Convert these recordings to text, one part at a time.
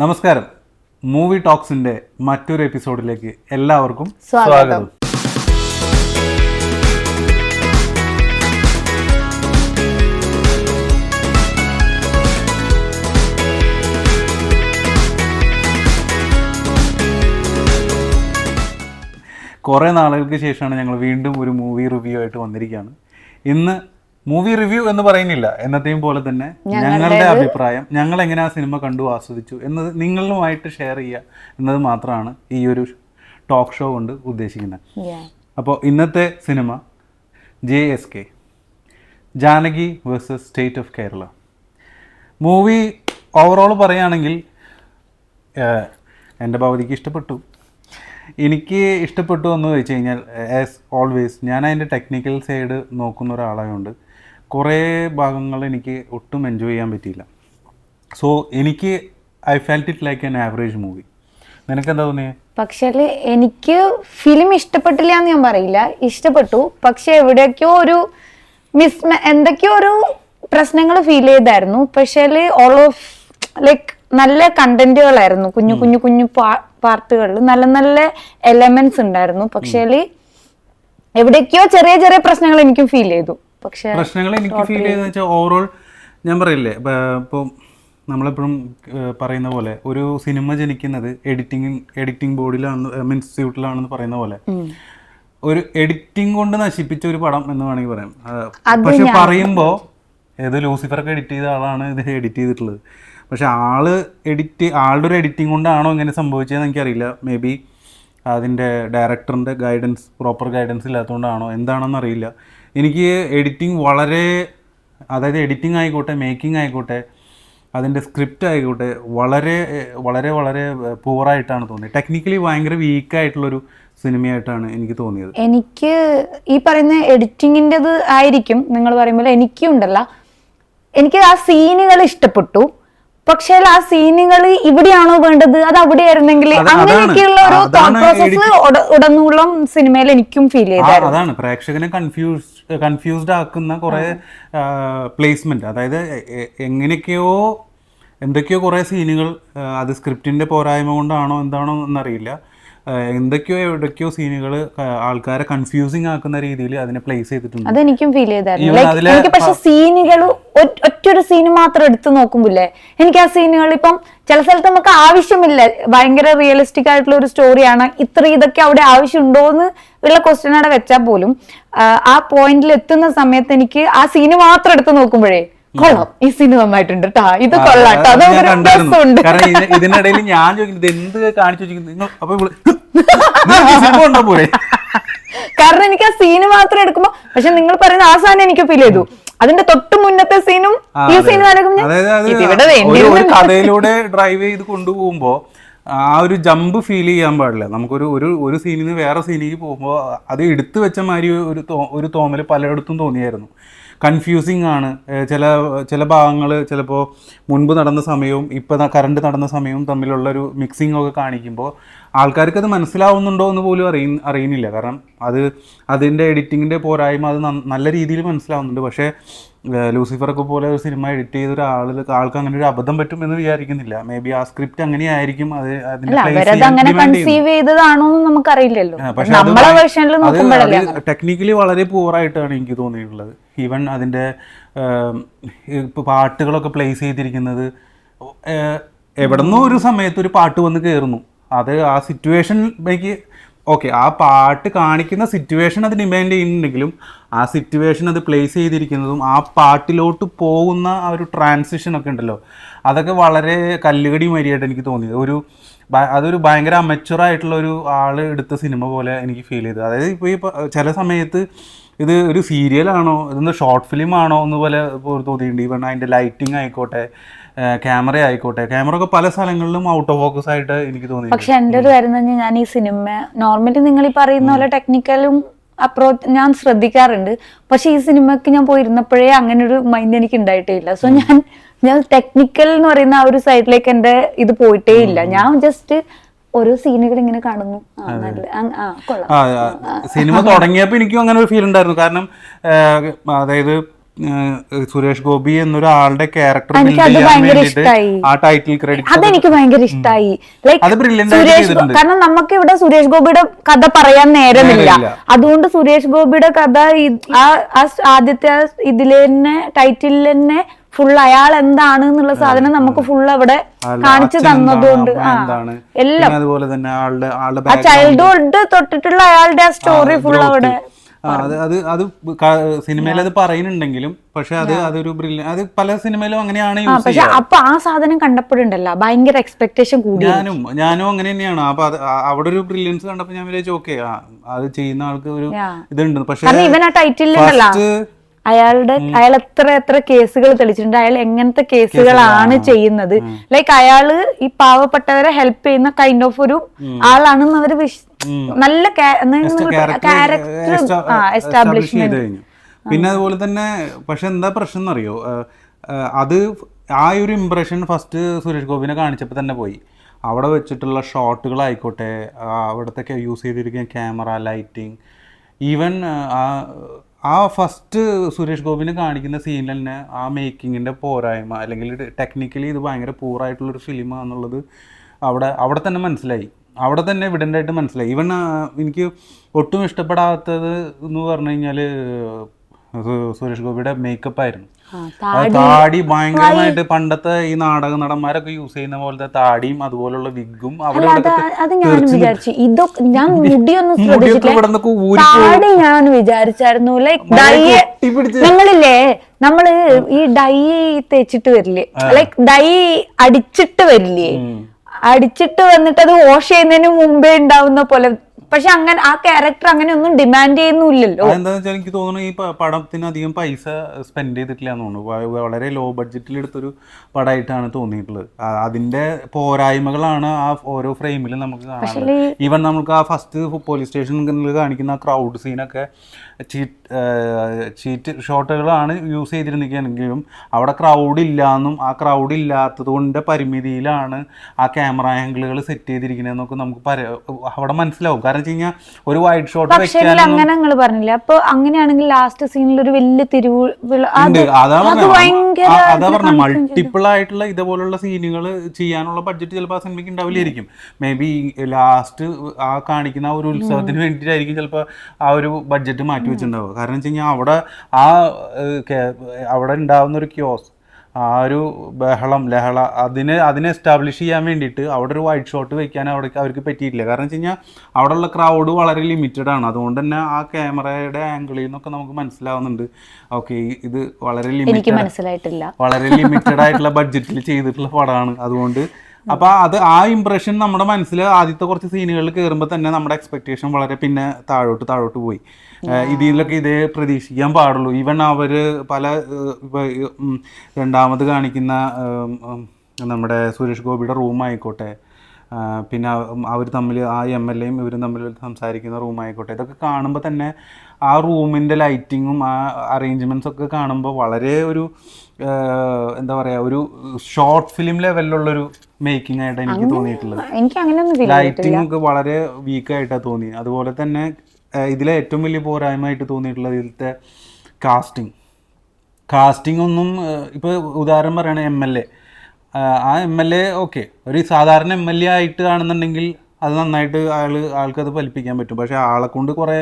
നമസ്കാരം. മൂവി ടോക്സിന്റെ മറ്റൊരു എപ്പിസോഡിലേക്ക് എല്ലാവർക്കും സ്വാഗതം. കുറേ നാളുകൾക്ക് ശേഷമാണ് ഞങ്ങൾ വീണ്ടും ഒരു മൂവി റിവ്യൂ ആയിട്ട് വന്നിരിക്കുകയാണ്. ഇന്ന് മൂവി റിവ്യൂ എന്ന് പറയുന്നില്ല, എന്നത്തെയും പോലെ തന്നെ ഞങ്ങളുടെ അഭിപ്രായം, ഞങ്ങൾ എങ്ങനെ ആ സിനിമ കണ്ടു ആസ്വദിച്ചു എന്നത് നിങ്ങളുമായിട്ട് ഷെയർ ചെയ്യുക എന്നത് മാത്രമാണ് ഈ ഒരു ടോക്ക് ഷോ കൊണ്ട് ഉദ്ദേശിക്കുന്നത്. അപ്പോൾ ഇന്നത്തെ cinema JSK, Janaki versus state of Kerala. Movie overall പറയുകയാണെങ്കിൽ എൻ്റെ ഭവതിക്ക് ഇഷ്ടപ്പെട്ടു. എനിക്ക് ഇഷ്ടപ്പെട്ടു എന്ന് വെച്ച് കഴിഞ്ഞാൽ ആസ് ഓൾവേസ് ഞാൻ അതിൻ്റെ ടെക്നിക്കൽ സൈഡ് നോക്കുന്ന ഒരാളായതുകൊണ്ട് കുറേ ഭാഗങ്ങൾ എനിക്ക് ഒട്ടും എൻജോയ് ചെയ്യാൻ പറ്റിയില്ല. സോ എനിക്ക് I felt it like an average movie. നിനക്കെന്താ തോന്നിയത്? പക്ഷേ എനിക്ക് ഫിലിം ഇഷ്ടപ്പെട്ടില്ല എന്ന് ഞാൻ പറയില്ല, ഇഷ്ടപ്പെട്ടു. പക്ഷെ എവിടെയൊക്കെയോ ഒരു എന്തൊക്കെയോ ഒരു പ്രശ്നങ്ങൾ ഫീൽ ചെയ്തായിരുന്നു. പക്ഷേ ഓൾ ഓഫ് ലൈക്ക് നല്ല കണ്ടന്റുകളായിരുന്നു, കുഞ്ഞു കുഞ്ഞു പാർട്ടുകളിൽ നല്ല നല്ല എലമെന്റ്സ് ഉണ്ടായിരുന്നു. പക്ഷേ എവിടേക്കോ ചെറിയ ചെറിയ പ്രശ്നങ്ങൾ എനിക്കും ഫീൽ ചെയ്തു. പക്ഷേ പ്രശ്നങ്ങൾ എനിക്ക് ഫീൽ ചെയ്തെന്ന് വെച്ചാൽ ഓവറോൾ ഞാൻ പറയില്ലേ, ഇപ്പോൾ നമ്മളെപ്പോഴും പറയുന്ന പോലെ ഒരു സിനിമ ജനിക്കുന്നത് എഡിറ്റിംഗ് ബോർഡിലാണ്, മീൻസ് സ്യൂട്ടിലാണെന്ന് പറയുന്ന പോലെ ഒരു എഡിറ്റിംഗ് കൊണ്ട് നശിപ്പിച്ച ഒരു പടം എന്ന് വേണമെങ്കിൽ പറയാം. പക്ഷെ പറയുമ്പോൾ ഏത് ലൂസിഫറൊക്കെ എഡിറ്റ് ചെയ്ത ആളാണ് ഇത് എഡിറ്റ് ചെയ്തിട്ടുള്ളത്. പക്ഷെ ആളുടെ ഒരു എഡിറ്റിംഗ് കൊണ്ടാണോ ഇങ്ങനെ സംഭവിച്ചതെന്ന് എനിക്കറിയില്ല. മേ ബി അതിൻ്റെ ഡയറക്ടറിൻ്റെ പ്രോപ്പർ ഗൈഡൻസ് ഇല്ലാത്തതുകൊണ്ടാണോ എന്താണെന്ന് അറിയില്ല. എനിക്ക് എഡിറ്റിംഗ് അതായത് എഡിറ്റിംഗ് ആയിക്കോട്ടെ, മേക്കിംഗ് ആയിക്കോട്ടെ, അതിൻ്റെ സ്ക്രിപ്റ്റ് ആയിക്കോട്ടെ വളരെ വളരെ വളരെ പൂറായിട്ടാണ് തോന്നിയത്. ടെക്നിക്കലി ഭയങ്കര വീക്കായിട്ടുള്ളൊരു സിനിമയായിട്ടാണ് എനിക്ക് തോന്നിയത്. എനിക്ക് ഈ പറയുന്ന എഡിറ്റിങ്ങിൻ്റെത് ആയിരിക്കും നിങ്ങൾ പറയുമ്പോൾ. എനിക്കുണ്ടല്ല, എനിക്ക് ആ സീനുകൾ ഇഷ്ടപ്പെട്ടു. പക്ഷേ ആ സീനുകൾ ഇവിടെയാണോ വേണ്ടത്, അത് അവിടെ ആയിരുന്നെങ്കിൽ, അങ്ങനെയൊക്കെയുള്ള ഒരു തോട്ട് പ്രോസസ് ഉടനീളം സിനിമയിൽ എനിക്കും ഫീൽ ചെയ്തായിരുന്നു. അതാണ് പ്രേക്ഷകനെ കൺഫ്യൂസ്ഡ് ആക്കുന്ന കുറെ പ്ലേസ്മെന്റ്. അതായത് എന്തൊക്കെയോ കുറെ സീനുകൾ അത് സ്ക്രിപ്റ്റിന്റെ പോരായ്മ കൊണ്ടാണോ എന്താണോ എന്നറിയില്ല, എവിടേക്കോ സീനുകൾ ആൾക്കാരെ കൺഫ്യൂസിങ് ആക്കുന്ന രീതിയിൽ അതിനെ പ്ലേസ് ചെയ്തിട്ടുണ്ട്. അതെനിക്കും ഫീൽ ചെയ്തായിരുന്നു. എനിക്ക് പക്ഷെ സീനുകൾ ഒറ്റൊരു സീന് മാത്രം എടുത്തു നോക്കുമ്പോല്ലേ, എനിക്ക് ആ സീനുകൾ ഇപ്പം ചില സ്ഥലത്ത് നമുക്ക് ആവശ്യമില്ല, ഭയങ്കര റിയലിസ്റ്റിക് ആയിട്ടുള്ള ഒരു സ്റ്റോറിയാണ്, ഇതൊക്കെ അവിടെ ആവശ്യമുണ്ടോന്ന് ഉള്ള ക്വസ്റ്റ്യൻ അവിടെ വെച്ചാൽ പോലും ആ പോയിന്റിൽ എത്തുന്ന സമയത്ത് എനിക്ക് ആ സീന് മാത്രം എടുത്തു നോക്കുമ്പോഴേ കൊള്ളാം, ഈ സീന് നന്നായിട്ടുണ്ട് കേട്ടാ, ഇത് കൊള്ളാട്ടോ, അതൊണ്ട്. ഇതിനിടയിൽ ഞാൻ ചോദിക്കുന്നത് എന്ത് കാണിച്ചു നിങ്ങൾ, കാരണം എനിക്ക് ആ സീന് മാത്രം എടുക്കുമ്പോ, പക്ഷെ നിങ്ങൾ പറയുന്ന ആ സാധനം എനിക്ക് ഫീൽ ചെയ്തു. അതിന്റെ തൊട്ട് മുന്നത്തെ സീനും ഈ സീനും കഥയിലൂടെ ഡ്രൈവ് ചെയ്ത് കൊണ്ടുപോകുമ്പോ ആ ഒരു ജമ്പ് ഫീൽ ചെയ്യാൻ പാടില്ല. നമുക്കൊരു ഒരു സീനിൽ നിന്ന് വേറെ സീനിലേക്ക് പോകുമ്പോൾ അത് എടുത്തു വെച്ച മാതിരി ഒരു തോന്നൽ പലയിടത്തും തോന്നിയായിരുന്നു. കൺഫ്യൂസിങ് ആണ് ചില ഭാഗങ്ങൾ. ചിലപ്പോൾ മുൻപ് നടന്ന സമയവും ഇപ്പോൾ കറണ്ട് നടന്ന സമയവും തമ്മിലുള്ളൊരു മിക്സിംഗ് ഒക്കെ കാണിക്കുമ്പോൾ ആൾക്കാർക്ക് അത് മനസ്സിലാവുന്നുണ്ടോ എന്ന് പോലും അറിയുന്നില്ല. കാരണം അതിൻ്റെ എഡിറ്റിങ്ങിൻ്റെ പോരായ്മ അത് നല്ല രീതിയിൽ മനസ്സിലാവുന്നുണ്ട്. പക്ഷേ ലൂസിഫറൊക്കെ പോലെ ഒരു സിനിമ എഡിറ്റ് ചെയ്ത ആൾക്ക് അങ്ങനെ ഒരു അബദ്ധം പറ്റും എന്ന് വിചാരിക്കുന്നില്ല. മേ ബി ആ സ്ക്രിപ്റ്റ് അങ്ങനെയായിരിക്കും ടെക്നിക്കലി വളരെ പൂറായിട്ടാണ് എനിക്ക് തോന്നിയിട്ടുള്ളത്. ഈവൻ അതിൻ്റെ ഇപ്പോൾ പാട്ടുകളൊക്കെ പ്ലേസ് ചെയ്തിരിക്കുന്നത് എവിടെന്നോ ഒരു സമയത്ത് ഒരു പാട്ട് വന്ന് കയറുന്നു. അത് ആ സിറ്റുവേഷനിലേക്ക് ആ പാട്ട് കാണിക്കുന്ന സിറ്റുവേഷൻ അത് ഡിമാൻഡ് ചെയ്യുന്നുണ്ടെങ്കിലും ആ സിറ്റുവേഷൻ അത് പ്ലേസ് ചെയ്തിരിക്കുന്നതും ആ പാട്ടിലോട്ട് പോകുന്ന ആ ഒരു ട്രാൻസിഷനൊക്കെ ഉണ്ടല്ലോ, അതൊക്കെ വളരെ കല്ലുകടി മരിയായിട്ട് എനിക്ക് തോന്നിയത്. അതൊരു ഭയങ്കര അമച്വറായിട്ടുള്ള ഒരു ആൾ എടുത്ത സിനിമ പോലെ എനിക്ക് ഫീൽ ചെയ്തത്. അതായത് ഇപ്പോൾ ഈ ചില സമയത്ത് ഇത് ഒരു സീരിയലാണോ, ഇതൊന്ന് ഷോർട്ട് ഫിലിം ആണോ എന്ന് പോലെ തോന്നിയിട്ടുണ്ട്. ഈവൻ അതിൻ്റെ ലൈറ്റിംഗ് ആയിക്കോട്ടെ, ക്യാമറ ആയിക്കോട്ടെ, ക്യാമറ ഒക്കെ പല സ്ഥലങ്ങളിലും ഔട്ട് ഓഫ് ഫോക്കസ് ആയിട്ട് എനിക്ക് തോന്നി. പക്ഷെ എൻ്റെ ഒരു കാര്യം തന്നെ, ഞാൻ ഈ സിനിമ നോർമലി നിങ്ങൾ ഈ പറയുന്ന പോലെ ടെക്നിക്കലും അപ്രോച്ച് ഞാൻ ശ്രദ്ധിക്കാറുണ്ട്. പക്ഷെ ഈ സിനിമക്ക് ഞാൻ പോയിരുന്നപ്പോഴേ അങ്ങനെ ഒരു മൈൻഡ് എനിക്ക് ഉണ്ടായിട്ടേ ഇല്ല. സോ ഞാൻ ടെക്നിക്കൽ എന്ന് പറയുന്ന ആ ഒരു സൈഡിലേക്ക് എൻ്റെ ഇത് പോയിട്ടേ ഇല്ല. ഞാൻ ജസ്റ്റ് ഓരോ സീനുകൾ ഇങ്ങനെ കാണുന്നു. സിനിമ തുടങ്ങിയപ്പോൾ എനിക്കും അങ്ങനെ ഒരു ഫീൽ ഉണ്ടായിരുന്നു. കാരണം അതായത് സുരേഷ് ഗോപി എന്നൊരാളുടെ ക്യാരക്ടർ എനിക്കത് ഭയങ്കര ഇഷ്ടമായി. ആ ടൈറ്റിൽ ക്രെഡിറ്റ് അതെനിക്ക് ഭയങ്കര ഇഷ്ടമായി. അത് brilliant ആയിട്ട് ചെയ്തിട്ടുണ്ട്. കാരണം നമുക്ക് ഇവിടെ സുരേഷ് ഗോപിയുടെ കഥ പറയാൻ നേരമില്ല. അതുകൊണ്ട് സുരേഷ് ഗോപിയുടെ കഥ ആദ്യത്തെ ഇതില് തന്നെ ടൈറ്റിൽ തന്നെ ഫുൾ അയാൾ എന്താണ് എന്നുള്ള സാധനം നമുക്ക് ഫുൾ അവിടെ കാണിച്ചു തന്നതുകൊണ്ട് എല്ലാം അതുപോലെ തന്നെ ആ ചൈൽഡ്ഹുഡ് തൊട്ടിട്ടുള്ള അയാളുടെ ആ സ്റ്റോറി ഫുൾ അവിടെ അത് സിനിമയിൽ അത് പറയുന്നുണ്ടെങ്കിലും പക്ഷെ അതൊരു ബ്രില്യൻ, അത് പല സിനിമയിലും അങ്ങനെയാണ് യൂസ് പക്ഷെ അപ്പൊ ആ സാധനം കണ്ടപ്പോഴുണ്ടല്ലോ ഭയങ്കര എക്സ്പെക്ടേഷൻ കൂടി. ഞാനും അങ്ങനെ തന്നെയാണ്. അപ്പൊ അവിടെ ഒരു ബ്രില്യൻസ് കണ്ടപ്പോ ഞാൻ വിചാരിച്ചു ഓക്കെ അത് ചെയ്യുന്ന ആൾക്ക് ഒരു ഇതുണ്ട്. പക്ഷെ ഇവൻ ആ ടൈറ്റിലുണ്ടല്ലോ അയാൾ എത്ര കേസുകൾ തെളിച്ചിട്ടുണ്ട്, അയാൾ എങ്ങനത്തെ കേസുകളാണ് ചെയ്യുന്നത്, ലൈക്ക് അയാള് ഈ പാവപ്പെട്ടവരെ ഹെൽപ്പ് ചെയ്യുന്ന കൈൻഡ് ഓഫ് ഒരു ആളാണെന്ന് അവര് നല്ല ക്യാരക്ടർ എസ്റ്റാബ്ലിഷ്മെന്റ്. പിന്നെ അതുപോലെ തന്നെ പക്ഷെ എന്താ പ്രശ്നം എന്നറിയോ, അത് ആ ഒരു ഇംപ്രഷൻ ഫസ്റ്റ് സുരേഷ് ഗോപിനെ കാണിച്ചപ്പോൾ തന്നെ പോയി. അവിടെ വെച്ചിട്ടുള്ള ഷോട്ടുകളായിക്കോട്ടെ, അവിടത്തെ യൂസ് ചെയ്തിരിക്കുന്ന ക്യാമറ, ലൈറ്റിങ്, ഈവൻ ആ ഫസ്റ്റ് സുരേഷ് ഗോപിനെ കാണിക്കുന്ന സീനിൽ തന്നെ ആ മേക്കിങ്ങിൻ്റെ പോരായ്മ, അല്ലെങ്കിൽ ടെക്നിക്കലി ഇത് ഭയങ്കര പൂറായിട്ടുള്ളൊരു ഫിലിമാണെന്നുള്ളത് അവിടെ തന്നെ മനസ്സിലായി. അവിടെ തന്നെ എവിഡൻ്റ് ആയിട്ട് മനസ്സിലായി. ഈവൻ എനിക്ക് ഒട്ടും ഇഷ്ടപ്പെടാത്തത് എന്ന് പറഞ്ഞു കഴിഞ്ഞാൽ സുരേഷ് ഗോപിയുടെ മേക്കപ്പ് ആയിരുന്നു. താടി ഭയങ്കരമായിട്ട് പണ്ടത്തെ ഈ നാടക നടന്മാരൊക്കെ യൂസ് ചെയ്യുന്ന പോലത്തെ താടിയും അതുപോലുള്ള വിഗും ഞാൻ വിചാരിച്ചായിരുന്നു. ഞങ്ങളില്ലേ നമ്മള് ഈ ഡൈ തേച്ചിട്ട് വരില്ലേ, ലൈക്ക് ഡൈ അടിച്ചിട്ട് വരില്ലേ, അടിച്ചിട്ട് വന്നിട്ട് അത് വാഷ് ചെയ്യുന്നതിന് മുമ്പേ ഉണ്ടാവുന്ന പോലെ. പക്ഷെ അങ്ങനെ ആ ക്യാരക്ടർ അങ്ങനെ ഒന്നും ഡിമാൻഡ് ചെയ്യുന്നില്ലല്ലോ. എന്താണെന്ന് വെച്ചാൽ എനിക്ക് തോന്നുന്നു ഈ പടത്തിന് അധികം പൈസ സ്പെൻഡ് ചെയ്തിട്ടില്ല എന്ന് തോന്നുന്നു. വളരെ ലോ ബഡ്ജറ്റിൽ എടുത്തൊരു പടമായിട്ടാണ് തോന്നിയിട്ടുള്ളത്. അതിന്റെ പോരായ്മകളാണ് ആ ഓരോ ഫ്രെയിമിലും നമുക്ക് കാണാൻ. ഈവൻ നമുക്ക് ആ ഫസ്റ്റ് പോലീസ് സ്റ്റേഷനിൽ കാണിക്കുന്ന ആ ക്രൗഡ് സീനൊക്കെ ചീറ്റ് ഷോട്ടുകളാണ് യൂസ് ചെയ്തിരുന്നെങ്കിലും അവിടെ ക്രൗഡ് ഇല്ലാന്നും ആ ക്രൗഡ് ഇല്ലാത്തത് കൊണ്ട് പരിമിതിയിലാണ് ആ ക്യാമറ ആംഗിളുകൾ സെറ്റ് ചെയ്തിരിക്കുന്നതെന്നൊക്കെ നമുക്ക് അവിടെ മനസ്സിലാവും. കാരണം വെച്ച് കഴിഞ്ഞാൽ ഒരു വൈഡ് ഷോട്ട് അങ്ങനെ നിങ്ങൾ പറഞ്ഞില്ല. അപ്പൊ അങ്ങനെയാണെങ്കിൽ ലാസ്റ്റ് സീനിൽ ഒരു വലിയ അതാ പറഞ്ഞ മൾട്ടിപ്പിൾ ആയിട്ടുള്ള ഇതേപോലുള്ള സീനുകൾ ചെയ്യാനുള്ള ബഡ്ജറ്റ് ചിലപ്പോൾ ആ സിനിമയ്ക്ക് ഉണ്ടാവില്ലായിരിക്കും. മേ ബി ലാസ്റ്റ് ആ കാണിക്കുന്ന ആ ഒരു ഉത്സവത്തിന് വേണ്ടിയിട്ടായിരിക്കും ചിലപ്പോൾ ആ ഒരു ബഡ്ജറ്റ് മാറ്റി വെച്ചിട്ടുണ്ടാവുക. കാരണം വെച്ച് കഴിഞ്ഞാൽ അവിടെ ഉണ്ടാവുന്ന ഒരു ക്യോസ്, ആ ഒരു ബഹളം ലഹള അതിനെ എസ്റ്റാബ്ലിഷ് ചെയ്യാൻ വേണ്ടിയിട്ട് അവിടെ ഒരു വൈഡ് ഷോട്ട് വെക്കാൻ അവർക്ക് പറ്റിയിട്ടില്ല. കാരണം വെച്ച് കഴിഞ്ഞാൽ അവിടെയുള്ള ക്രൗഡ് വളരെ ലിമിറ്റഡ് ആണ്. അതുകൊണ്ട് തന്നെ ആ ക്യാമറയുടെ ആംഗിളിൽ നിന്നൊക്കെ നമുക്ക് മനസ്സിലാവുന്നുണ്ട് ഓക്കെ ഇത് വളരെ ലിമിറ്റഡ് ആയിട്ടുള്ള ബഡ്ജറ്റിൽ ചെയ്തിട്ടുള്ള പടമാണ്. അതുകൊണ്ട് അപ്പോൾ ആ ഇംപ്രഷൻ നമ്മുടെ മനസ്സിൽ ആദ്യത്തെ കുറച്ച് സീനുകളിൽ കയറുമ്പോൾ തന്നെ നമ്മുടെ എക്സ്പെക്ടേഷൻ വളരെ പിന്നെ താഴോട്ട് പോയി. ഇതിലൊക്കെ ഇതേ പ്രതീക്ഷിക്കാൻ പാടുള്ളൂ. ഈവൻ അവർ പല രണ്ടാമത് കാണിക്കുന്ന നമ്മുടെ സുരേഷ് ഗോപിയുടെ റൂമായിക്കോട്ടെ, പിന്നെ അവർ തമ്മിൽ ആ MLA യും ഇവരും തമ്മിൽ സംസാരിക്കുന്ന റൂമായിക്കോട്ടെ, ഇതൊക്കെ കാണുമ്പോൾ തന്നെ ആ റൂമിൻ്റെ ലൈറ്റിങ്ങും ആ അറേഞ്ച്മെൻറ്റ്സ് ഒക്കെ കാണുമ്പോൾ വളരെ ഒരു എന്താ പറയുക ഒരു ഷോർട്ട് ഫിലിം ലെവലിലുള്ളൊരു മേക്കിംഗ് ആയിട്ട് എനിക്ക് തോന്നിയിട്ടുള്ളത്. ലൈറ്റിംഗ് ഒക്കെ വളരെ വീക്കായിട്ടാണ് തോന്നി. അതുപോലെ തന്നെ ഇതിലെ ഏറ്റവും വലിയ പോരായ്മയായിട്ട് തോന്നിയിട്ടുള്ളത് ഇതിലത്തെ കാസ്റ്റിംഗ് ഒന്നും ഇപ്പോൾ ഉദാഹരണം പറയുകയാണെങ്കിൽ MLA, ആ MLA ഓക്കെ ഒരു സാധാരണ MLA ആയിട്ട് കാണുന്നുണ്ടെങ്കിൽ അത് നന്നായിട്ട് ആൾക്കത് ഫലിപ്പിക്കാൻ പറ്റും. പക്ഷെ ആളെ കൊണ്ട് കുറേ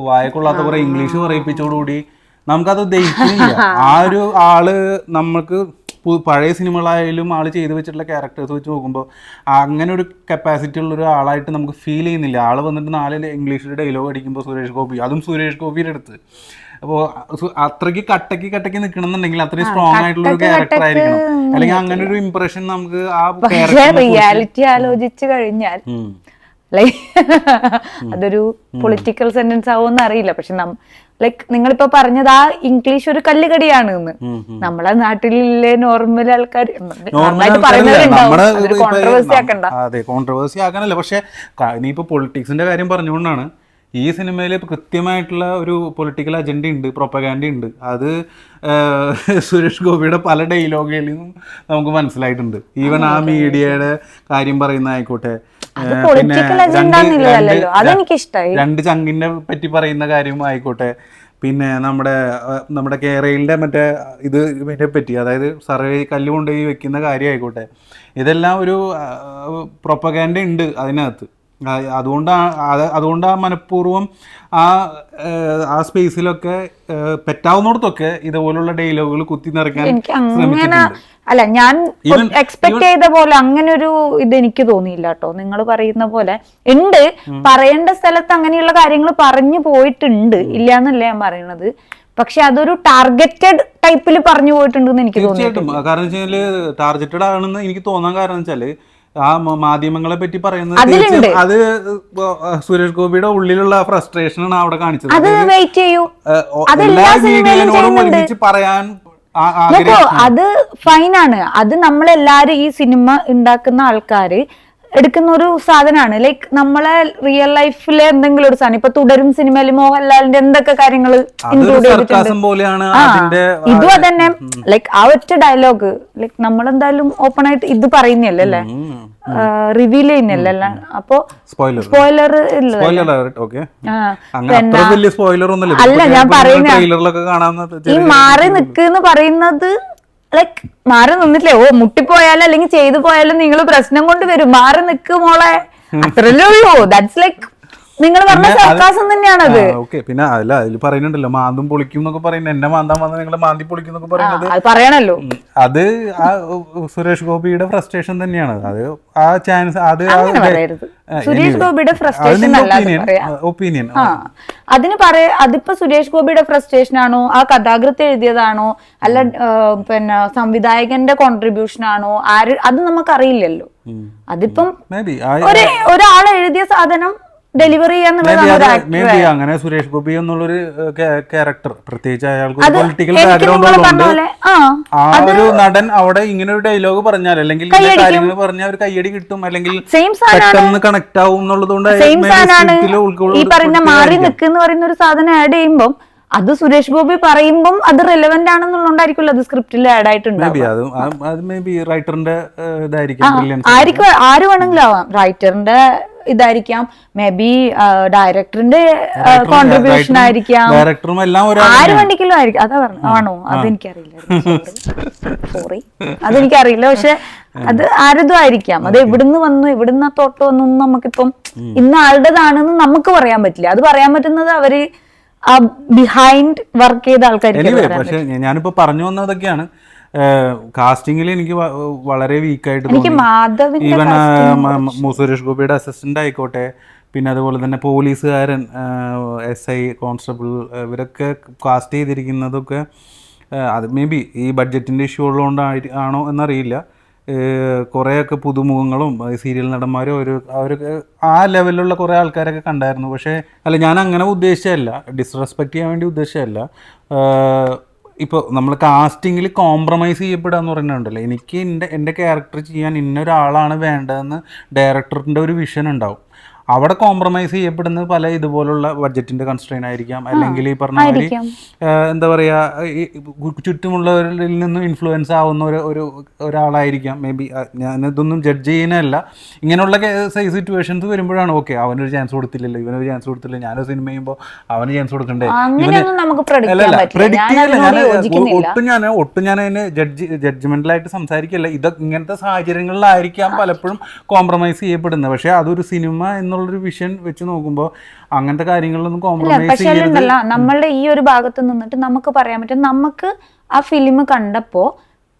വായക്കൊള്ളാത്ത കുറേ ഇംഗ്ലീഷ് പറയിപ്പിച്ചോടുകൂടി നമുക്കത് ദഹിക്കുന്നില്ല. ആ ഒരു ആള് നമുക്ക് പഴയ സിനിമകളായാലും ആൾ ചെയ്ത് വെച്ചിട്ടുള്ള ക്യാരക്ടേഴ്സ് വെച്ച് നോക്കുമ്പോൾ അങ്ങനെ ഒരു കപ്പാസിറ്റി ഉള്ളൊരു ആളായിട്ട് നമുക്ക് ഫീൽ ചെയ്യുന്നില്ല. ആൾ വന്നിട്ട് 4 ഇംഗ്ലീഷിൽ ഡയലോഗ് അടിക്കുമ്പോൾ സുരേഷ് ഗോപിയുടെ അടുത്ത് അപ്പോൾ അത്രയ്ക്ക് കട്ടക്ക് നിൽക്കണമെന്നുണ്ടെങ്കിൽ അത്രയും സ്ട്രോങ് ആയിട്ടുള്ള ഒരു ക്യാരക്ടർ ആയിരിക്കണം, അല്ലെങ്കിൽ അങ്ങനെ ഒരു ഇംപ്രഷൻ നമുക്ക് ആ റിയാലിറ്റി ആലോചിച്ച് കഴിഞ്ഞാൽ അതൊരു പൊളിറ്റിക്കൽ സെന്റൻസ് ആവുമെന്ന് അറിയില്ല. പക്ഷെ ലൈക്ക് നിങ്ങളിപ്പോ പറഞ്ഞത് ആ ഇംഗ്ലീഷ് ഒരു കല്ലുകടിയാണ് എന്ന് നമ്മളെ നാട്ടിലെ നോർമൽ ആൾക്കാർ കോൺട്രവേഴ്സി ആക്കാനല്ല. പക്ഷെ ഇനിയിപ്പോ പൊളിറ്റിക്സിന്റെ കാര്യം പറഞ്ഞുകൊണ്ടാണ് ഈ സിനിമയിൽ കൃത്യമായിട്ടുള്ള ഒരു പൊളിറ്റിക്കൽ അജണ്ട ഉണ്ട്, പ്രൊപ്പഗാൻഡ ഉണ്ട്. അത് സുരേഷ് ഗോപിയുടെ പല ഡയലോഗുകളിൽ നിന്നും നമുക്ക് മനസ്സിലായിട്ടുണ്ട്. ഈവൻ ആ മീഡിയയുടെ കാര്യം പറയുന്ന ആയിക്കോട്ടെ, പിന്നെ 2 ചങ്കിനെ പറ്റി പറയുന്ന കാര്യം ആയിക്കോട്ടെ, പിന്നെ നമ്മുടെ കേരളയിലെ മറ്റേ ഇതിനെ പറ്റി, അതായത് സർവേ കല്ല് കൊണ്ടുപോയി വെക്കുന്ന കാര്യമായിക്കോട്ടെ, ഇതെല്ലാം ഒരു പ്രൊപ്പഗാൻഡ ഉണ്ട് അതിനകത്ത്. അതുകൊണ്ട് ആ മനഃപൂർവ്വം ആ സ്പേസിലൊക്കെ പറ്റാവുന്നിടത്തൊക്കെ ഇതുപോലുള്ള ഡയലോഗുകൾ കുത്തി നിറയ്ക്കാൻ ശ്രമിച്ചിട്ടുണ്ട്. അല്ല, ഞാൻ എക്സ്പെക്ട് ചെയ്ത പോലെ അങ്ങനെ ഒരു ഇത് എനിക്ക് തോന്നിയില്ല കേട്ടോ. നിങ്ങൾ പറയുന്ന പോലെ ഉണ്ട്, പറയേണ്ട സ്ഥലത്ത് അങ്ങനെയുള്ള കാര്യങ്ങൾ പറഞ്ഞു പോയിട്ടുണ്ട്, ഇല്ല എന്നല്ല ഞാൻ പറയണത്. പക്ഷെ അതൊരു ടാർഗറ്റഡ് ടൈപ്പിൽ പറഞ്ഞു പോയിട്ടുണ്ടെന്ന് എനിക്ക് തോന്നുന്നു. കാരണം വെച്ചാല് ടാർഗറ്റഡ് ആണെന്ന് എനിക്ക് തോന്നാൻ കാരണം വെച്ചാല് ആ മാധ്യമങ്ങളെ പറ്റി പറയുന്നത് അത് സുരേഷ് ഗോപിയുടെ ഉള്ളിലുള്ള ഫ്രസ്ട്രേഷൻ ആണ് അവിടെ കാണിച്ചത്. എല്ലാ മീഡിയനോടും ഒരുമിച്ച് പറയാൻ അത് ഫൈനാണ്. അത് നമ്മളെല്ലാരും ഈ സിനിമ ഉണ്ടാക്കുന്ന ആൾക്കാര് എടുക്കുന്ന ഒരു സാധനമാണ്. ലൈക്ക് നമ്മളെ റിയൽ ലൈഫിലെ എന്തെങ്കിലും ഒരു സാധനം, ഇപ്പൊ തുടരും സിനിമയിൽ മോഹൻലാലിന്റെ എന്തൊക്കെ കാര്യങ്ങൾ ഇൻക്ലൂഡ് ചെയ്തിട്ടുണ്ട്, ഇതും അതന്നെ. ലൈക്ക് ആ ഒറ്റ ഡയലോഗ് ലൈക്ക് നമ്മളെന്തായാലും ഓപ്പൺ ആയിട്ട് ഇത് പറയുന്നല്ലേ, റിവീൽ ചെയ്യുന്നല്ലേ. അപ്പൊ സ്പോയിലർ അല്ല ഞാൻ പറയുന്ന ഈ മാറി നിൽക്കുന്ന പറയുന്നത് ലൈക്ക് മാറി നിന്നിട്ടില്ലേ, മുട്ടിപ്പോയാലോ അല്ലെങ്കിൽ ചെയ്തു പോയാലും നിങ്ങൾ പ്രശ്നം കൊണ്ട് വരും, മാറി നിക്ക് മോളെ, അത്രല്ലേ ഉള്ളൂ. ദാറ്റ്സ് ലൈക്ക് നിങ്ങൾ പറഞ്ഞ സർക്കാസം തന്നെയാണത്. പിന്നെ അതിൽ പറയുന്നുണ്ടല്ലോ മാന്തും പൊളിക്കും എന്നൊക്കെ പറയുന്നത്, എന്നെ മാന്താൻ വന്ന നിങ്ങളെ മാന്തി പൊളിക്കും എന്നൊക്കെ പറയുന്നത് പറയണല്ലോ. അത് ആ സുരേഷ് ഗോപിയുടെ ഫ്രസ്ട്രേഷൻ തന്നെയാണ്. അത് ആ ചാൻസ് അത് സുരേഷ് ഗോപിയുടെ ഫ്രസ്ട്രേഷൻ ഒപ്പീനിയൻ അതിപ്പോ സുരേഷ് ഗോപിയുടെ ഫ്രസ്ട്രേഷൻ ആണോ, ആ കഥാകൃത്ത് എഴുതിയതാണോ, അല്ല പിന്നെ സംവിധായകന്റെ കോൺട്രിബ്യൂഷൻ ആണോ, അത് നമുക്കറിയില്ലല്ലോ. അതിപ്പം ഒരാൾ എഴുതിയ സാധനം ഡെലിവറി അങ്ങനെ സുരേഷ് ഗോപി എന്നുള്ളൊരു ക്യാരക്ടർ, പ്രത്യേകിച്ച് അയാൾക്ക് പൊളിറ്റിക്കൽ ബാക്ക്ഗ്രൗണ്ട് ഉള്ളതുകൊണ്ട് ആ ഒരു നടൻ അവിടെ ഇങ്ങനെ ഒരു ഡയലോഗ് പറഞ്ഞാൽ അല്ലെങ്കിൽ കാര്യങ്ങൾ പറഞ്ഞാൽ ഒരു കയ്യടി കിട്ടും, അല്ലെങ്കിൽ പെട്ടെന്ന് കണക്ട് ആവും എന്നുള്ളതുകൊണ്ട് ഈ പറയുന്ന മാറി നിൽക്കുന്ന പറയുന്ന ഒരു സാധനം ആഡ് ചെയ്യുമ്പോൾ അത് സുരേഷ് ഗോപി പറയുമ്പോൾ അത് റെലവെന്റ് ആണെന്നുള്ളതായിരിക്കും അത് സ്ക്രിപ്റ്റിൽ ആഡ് ആയിട്ടുണ്ട്. ആര് വേണമെങ്കിലും ആവാം, റൈറ്ററിന്റെ ഇതായിരിക്കാം, മേ ബി ഡയറക്ടറിന്റെ കോൺട്രിബ്യൂഷൻ ആയിരിക്കാം, ആര് വേണ്ടിക്കലും ആയിരിക്കും. അതാ പറഞ്ഞു ആണോ, അതെനിക്കറിയില്ല, സോറി അതെനിക്കറിയില്ല. പക്ഷെ അത് ആരതും ആയിരിക്കാം, അത് എവിടുന്ന് വന്നു എവിടുന്ന് തോട്ട് വന്നു നമുക്കിപ്പം ഇന്ന ആളുടേതാണെന്ന് നമുക്ക് പറയാൻ പറ്റില്ല. അത് പറയാൻ പറ്റുന്നത് അവര് ബിഹൈൻഡ് വർക്ക് ചെയ്ത ആൾക്കാർക്ക്. പക്ഷെ ഞാനിപ്പോ പറഞ്ഞു വന്നതൊക്കെയാണ് കാസ്റ്റിംഗിൽ എനിക്ക് വളരെ വീക്കായിട്ട് ഈവൻ സുരേഷ് ഗോപിയുടെ അസിസ്റ്റന്റ് ആയിക്കോട്ടെ, പിന്നെ അതുപോലെ തന്നെ പോലീസുകാരൻ, SI, കോൺസ്റ്റബിൾ, ഇവരൊക്കെ കാസ്റ്റ് ചെയ്തിരിക്കുന്നതൊക്കെ അത് മേ ബി ഈ ബഡ്ജറ്റിൻ്റെ ഇഷ്യൂ ഉള്ളതുകൊണ്ടാണോ എന്നറിയില്ല, കുറേയൊക്കെ പുതുമുഖങ്ങളും സീരിയൽ നടന്മാരും അവരൊക്കെ ആ ലെവലിലുള്ള കുറേ ആൾക്കാരൊക്കെ കണ്ടായിരുന്നു. പക്ഷേ അല്ല, ഞാൻ അങ്ങനെ ഉദ്ദേശിച്ചതല്ല, ഡിസ്റെസ്പെക്ട് ചെയ്യാൻ വേണ്ടി ഉദ്ദേശിച്ചതല്ല. ഇപ്പോൾ നമ്മൾ കാസ്റ്റിങ്ങിൽ കോംപ്രമൈസ് ചെയ്യപ്പെടുക എന്ന് പറയുന്നുണ്ടല്ലോ, എനിക്ക് എൻ്റെ ക്യാരക്ടർ ചെയ്യാൻ ഇന്നൊരാളാണ് വേണ്ടതെന്ന് ഡയറക്ടറിൻ്റെ ഒരു വിഷൻ ഉണ്ടാവും. അവിടെ കോംപ്രമൈസ് ചെയ്യപ്പെടുന്നത് പല ഇതുപോലുള്ള ബഡ്ജറ്റിന്റെ കൺസ്ട്രെയിൻ ആയിരിക്കാം, അല്ലെങ്കിൽ ഈ പറഞ്ഞ മാതിരി എന്താ പറയാ ചുറ്റുമുള്ളവരിൽ നിന്നും ഇൻഫ്ലുവൻസ് ആവുന്ന ഒരാളായിരിക്കാം. മേ ബി ഞാനിതൊന്നും ജഡ്ജ് ചെയ്യുന്നതല്ല, ഇങ്ങനെയുള്ള സിറ്റുവേഷൻസ് വരുമ്പോഴാണ് ഓക്കെ അവനൊരു ചാൻസ് കൊടുത്തില്ലല്ലോ, ഇവനൊരു ചാൻസ് കൊടുത്തില്ല, ഞാനൊരു സിനിമ ചെയ്യുമ്പോൾ അവന് ചാൻസ് കൊടുക്കണ്ടേ. ഒട്ടും ഞാൻ അതിന് ജഡ്ജ്മെന്റലായിട്ട് സംസാരിക്കല്ല. ഇങ്ങനത്തെ സാഹചര്യങ്ങളിലായിരിക്കാം പലപ്പോഴും കോംപ്രമൈസ് ചെയ്യപ്പെടുന്നത്. പക്ഷെ അതൊരു സിനിമ എന്നുള്ളൊരു വിഷൻ വെച്ച് നോക്കുമ്പോൾ അങ്ങനത്തെ കാര്യങ്ങളിലൊന്നും കോംപ്രമൈസ് ചെയ്യരുത്. നമ്മളുടെ ഈ ഒരു ഭാഗത്ത് നിന്നിട്ട് നമുക്ക് പറയാൻ പറ്റും, നമുക്ക് ആ ഫിലിം കണ്ടപ്പോൾ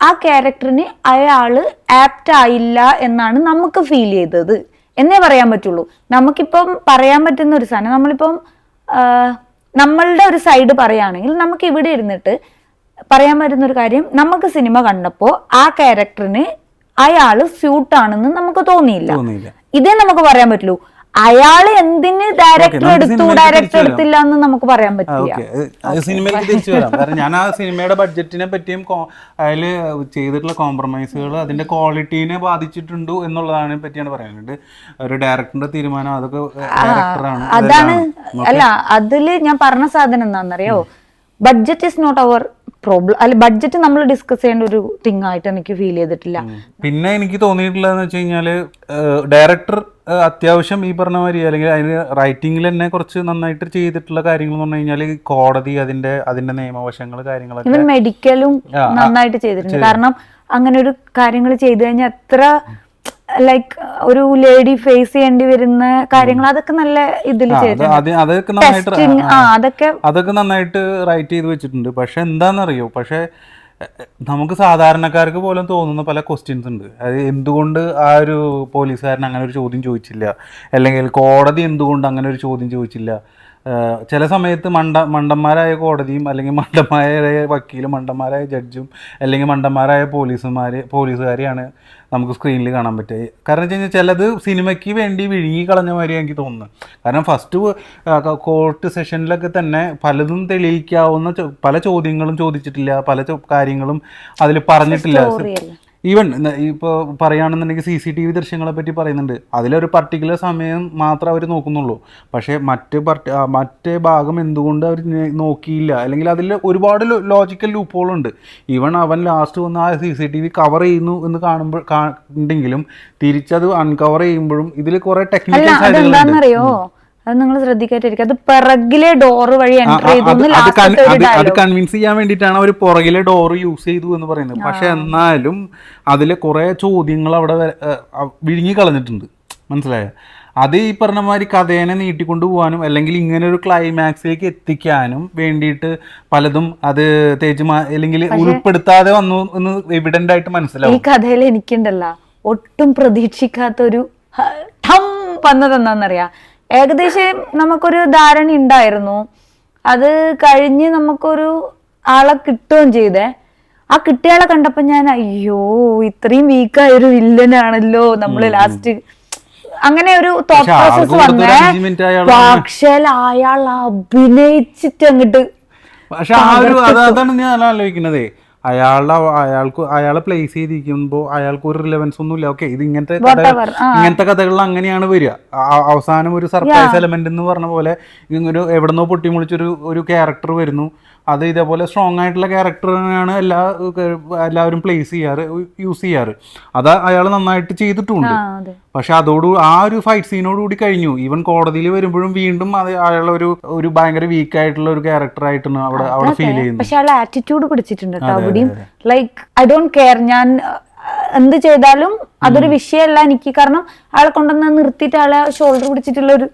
ആ ക്യാരക്ടറിന് അയാള് ആപ്റ്റ് ആയില്ല എന്നാണ് നമുക്ക് ഫീൽ ചെയ്തത് എന്നേ പറയാൻ പറ്റുള്ളൂ. നമുക്കിപ്പം പറയാൻ പറ്റുന്ന ഒരു സാധനം, നമ്മളിപ്പം നമ്മളുടെ ഒരു സൈഡ് പറയുകയാണെങ്കിൽ നമുക്ക് ഇവിടെ ഇരുന്നിട്ട് പറയാൻ പറ്റുന്ന ഒരു കാര്യം, നമുക്ക് സിനിമ കണ്ടപ്പോൾ ആ ക്യാരക്ടറിന് അയാള് സ്യൂട്ടാണെന്ന് നമുക്ക് തോന്നിയില്ല. ഇതേ നമുക്ക് പറയാൻ പറ്റുള്ളൂ. അയാള് എന്തിന് ഡയറക്ടർ എടുത്തില്ല എന്ന് നമുക്ക് പറയാൻ പറ്റില്ല. സിനിമയിലേക്ക് തിരിച്ചു വരാം. കാരണം ഞാൻ ആ സിനിമയുടെ ബഡ്ജറ്റിനെ പറ്റിയും അതിൽ ചെയ്തിട്ടുള്ള കോംപ്രമൈസുകൾ അതിന്റെ ക്വാളിറ്റീനെ ബാധിച്ചിട്ടുണ്ടോ എന്നുള്ളതിനെ പറ്റിയാണ് പറയാനുണ്ട്. ഒരു ഡയറക്ടറിന്റെ തീരുമാനം അതൊക്കെ ഡയറക്ടറാണ്. അതാണ് അല്ല അതില് ഞാൻ പറഞ്ഞ സാധനം എന്താണെന്നറിയോ, budget is not our problem അല്ല ബഡ്ജറ്റ് നമ്മൾ ഡിസ്കസ് ചെയ്യേണ്ട ഒരു തിങ് ആയിട്ട് എനിക്ക് ഫീൽ ചെയ്തിട്ടില്ല. പിന്നെ എനിക്ക് തോന്നിയിട്ടുള്ളതെന്ന് വെച്ച് കഴിഞ്ഞാല് ഡയറക്ടർ അത്യാവശ്യം ഈ പറഞ്ഞ മാതിരി അല്ലെങ്കിൽ അതിന് റൈറ്റിംഗിൽ തന്നെ കുറച്ച് നന്നായിട്ട് ചെയ്തിട്ടുള്ള കാര്യങ്ങൾ എന്ന് പറഞ്ഞു കഴിഞ്ഞാൽ കോടതി അതിന്റെ നിയമവശങ്ങൾ കാര്യങ്ങളൊക്കെ ഇവൻ മെഡിക്കലും നന്നായിട്ട് ചെയ്തിട്ടുണ്ട്. കാരണം അങ്ങനെ ഒരു കാര്യങ്ങൾ ചെയ്തു കഴിഞ്ഞാൽ എത്ര ലൈക്ക് ഒരു ലേഡി ഫേസ് ചെയ്യേണ്ടി വരുന്ന കാര്യങ്ങൾ അതൊക്കെ നല്ല ഇതിൽ അതൊക്കെ നന്നായിട്ട് റൈറ്റ് ചെയ്ത് വെച്ചിട്ടുണ്ട്. പക്ഷെ എന്താണെന്നറിയോ, പക്ഷെ നമുക്ക് സാധാരണക്കാർക്ക് പോലും തോന്നുന്ന പല ക്വസ്റ്റ്യൻസ് ഉണ്ട്. അത് എന്തുകൊണ്ട് ആ ഒരു പോലീസുകാരൻ അങ്ങനെ ഒരു ചോദ്യം ചോദിച്ചില്ല, അല്ലെങ്കിൽ കോടതി എന്തുകൊണ്ട് അങ്ങനെ ഒരു ചോദ്യം ചോദിച്ചില്ല. ചില സമയത്ത് മണ്ടന്മാരായ കോടതിയും അല്ലെങ്കിൽ മണ്ടന്മാരായ വക്കീലും മണ്ടന്മാരായ ജഡ്ജും അല്ലെങ്കിൽ മണ്ടന്മാരായ പോലീസുകാരെയാണ് നമുക്ക് സ്ക്രീനിൽ കാണാൻ പറ്റുക. കാരണം വെച്ച് കഴിഞ്ഞാൽ ചിലത് സിനിമയ്ക്ക് വേണ്ടി വിഴുങ്ങി കളഞ്ഞ മാതിരി എനിക്ക് തോന്നുന്നു. കാരണം ഫസ്റ്റ് കോർട്ട് സെഷനിലൊക്കെ തന്നെ പലതും തെളിയിക്കാവുന്ന പല ചോദ്യങ്ങളും ചോദിച്ചിട്ടില്ല, പല കാര്യങ്ങളും അതിൽ പറഞ്ഞിട്ടില്ല. ഈവൻ ഇപ്പോൾ പറയുകയാണെന്നുണ്ടെങ്കിൽ CCTV ദൃശ്യങ്ങളെ പറ്റി പറയുന്നുണ്ട്. അതിലൊരു പർട്ടിക്കുലർ സമയം മാത്രം അവർ നോക്കുന്നുള്ളൂ. പക്ഷേ മറ്റേ ഭാഗം എന്തുകൊണ്ട് അവർ നോക്കിയില്ല, അല്ലെങ്കിൽ അതിൽ ഒരുപാട് ലോജിക്കൽ ലൂപ്പുകളുണ്ട്. ഈവൻ അവൻ ലാസ്റ്റ് വന്ന് ആ CCTV കവർ ചെയ്യുന്നു എന്ന് ഉണ്ടെങ്കിലും തിരിച്ചത് അൺകവർ ചെയ്യുമ്പോഴും ഇതിൽ കുറെ ടെക്നിക്കൽ സൈഡുകളുണ്ട്. അത് നിങ്ങൾ ശ്രദ്ധിക്കാതിരിക്കും. അത് പിറകിലെ ഡോറ് വഴി അത് കൺവിൻസ് ചെയ്യാൻ വേണ്ടിയിട്ടാണ് അവർ പുറകിലെ ഡോറ് യൂസ് ചെയ്തു എന്ന് പറയുന്നത്. പക്ഷെ എന്നാലും അതിൽ കുറെ ചോദ്യങ്ങൾ അവിടെ വിഴുങ്ങി കളഞ്ഞിട്ടുണ്ട്. മനസ്സിലായോ? അത് ഈ പറഞ്ഞ മാതിരി കഥേനെ നീട്ടിക്കൊണ്ടു പോകാനും അല്ലെങ്കിൽ ഇങ്ങനെ ഒരു ക്ലൈമാക്സിലേക്ക് എത്തിക്കാനും വേണ്ടിയിട്ട് പലതും അത് അല്ലെങ്കിൽ ഉൾപ്പെടുത്താതെ വന്നു എന്ന് എവിഡന്റ് ആയിട്ട് മനസ്സിലാവും. ഈ കഥയിൽ എനിക്കുണ്ടല്ല ഒട്ടും പ്രതീക്ഷിക്കാത്തൊരു വന്നതെന്നാന്നറിയാം. ഏകദേശം നമുക്കൊരു ധാരണ ഉണ്ടായിരുന്നു. അത് കഴിഞ്ഞ് നമുക്കൊരു ആളെ കിട്ടുകയും ചെയ്തേ. ആ കിട്ടിയാളെ കണ്ടപ്പോ ഞാൻ അയ്യോ ഇത്രയും വീക്കായ ഒരു വില്ലനാണല്ലോ നമ്മള് ലാസ്റ്റ് അങ്ങനെ ഒരു തോട്ട് പ്രോസസ് വന്നേ. പക്ഷേ അയാൾ അഭിനയിച്ചിട്ട് അങ്ങോട്ട് പക്ഷെ അതാണ് ഞാൻ ആലോചിക്കുന്നതേ. അയാളെ പ്ലേസ് ചെയ്തിരിക്കുമ്പോൾ അയാൾക്ക് ഒരു റിലവൻസ് ഒന്നുമില്ല. ഓക്കെ, ഇത് ഇങ്ങനത്തെ കഥകളിൽ അങ്ങനെയാണ് വരിക. അവസാനം ഒരു സർപ്രൈസ് എലമെന്റ് എന്ന് പറഞ്ഞ പോലെ ഒരു എവിടെന്നോ പൊട്ടിമുളിച്ചൊരു ഒരു ക്യാരക്ടർ വരുന്നു. അത് ഇതേപോലെ സ്ട്രോങ് ആയിട്ടുള്ള ക്യാരക്ടറിനാണ് എല്ലാവരും യൂസ് ചെയ്യാറ്. അത് അയാൾ നന്നായിട്ട് ചെയ്തിട്ടുണ്ട്. പക്ഷെ ആ ഒരു ഫൈറ്റ് സീനോടുകൂടി കഴിഞ്ഞു. ഈവൻ കോടതിയിൽ വരുമ്പോഴും വീണ്ടും അയാൾ ഒരു ഭയങ്കര വീക്ക് ആയിട്ടുള്ള ഒരു ക്യാരക്ടർ ആയിട്ടാണ് അവിടെ ഫീൽ ചെയ്യുന്നത്. പക്ഷെ അയാൾ ആറ്റിറ്റ്യൂഡ് പിടിച്ചിട്ടുണ്ട് ലൈക്ക് ഐ ഡോണ്ട് കെയർ, ഞാൻ എന്ത് ചെയ്താലും അതൊരു വിഷയമല്ല എനിക്ക്. കാരണം അയാളെ കൊണ്ടുവന്ന് നിർത്തിയിട്ട് അയാളെ ഷോൾഡർ പിടിച്ചിട്ടുള്ള ഒരു